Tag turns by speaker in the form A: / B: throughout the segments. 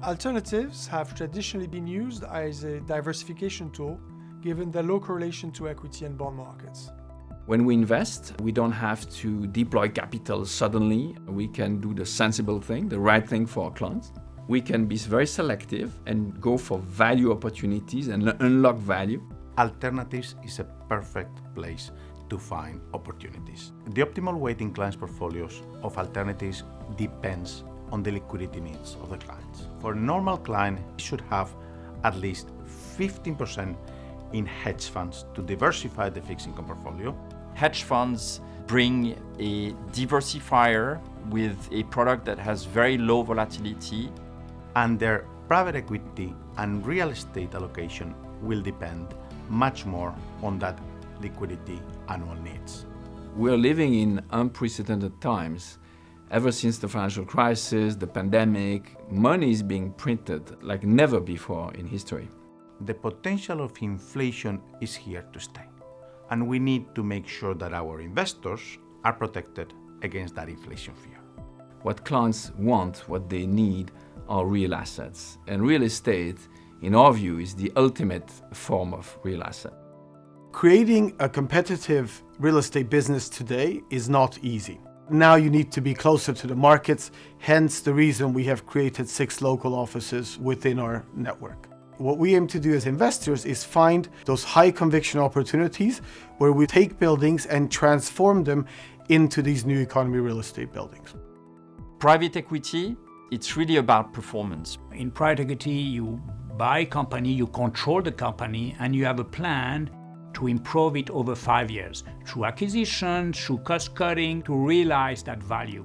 A: Alternatives have traditionally been used as a diversification tool, given their low correlation to equity and bond markets.
B: When we invest, we don't have to deploy capital suddenly. We can do the sensible thing, the right thing for our clients. We can be very selective and go for value opportunities and unlock value.
C: Alternatives is a perfect place to find opportunities. The optimal weight in clients' portfolios of alternatives depends on the liquidity needs of the clients. For a normal client, he should have at least 15% in hedge funds to diversify the fixed income portfolio.
D: Hedge funds bring a diversifier with a product that has very low volatility.
C: And their private equity and real estate allocation will depend much more on that liquidity annual needs.
B: We're living in unprecedented times. Ever since the financial crisis, the pandemic, money is being printed like never before in history.
C: The potential of inflation is here to stay, and we need to make sure that our investors are protected against that inflation fear.
B: What clients want, what they need, are real assets. And real estate, in our view, is the ultimate form of real asset.
A: Creating a competitive real estate business today is not easy. Now you need to be closer to the markets, hence the reason we have created 6 local offices within our network. What we aim to do as investors is find those high conviction opportunities where we take buildings and transform them into these new economy real estate buildings.
D: Private equity, it's really about performance.
E: In private equity, you buy a company, you control the company, and you have a plan to improve it over 5 years through acquisition, through cost cutting, to realize that value.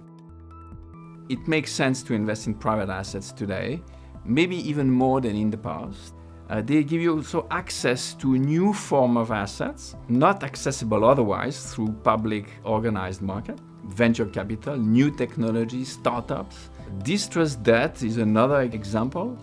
B: It makes sense to invest in private assets today, maybe even more than in the past. They give you also access to a new form of assets, not accessible otherwise through public organized market, venture capital, new technology, startups. Distressed debt is another example.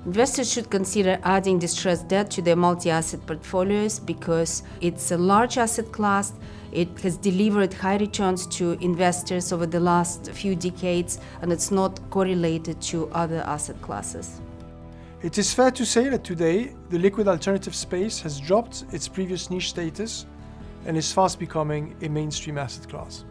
F: Investors should consider adding distressed debt to their multi-asset portfolios because it's a large asset class. It has delivered high returns to investors over the last few decades, and it's not correlated to other asset classes.
A: It is fair to say that today, the liquid alternative space has dropped its previous niche status and is fast becoming a mainstream asset class.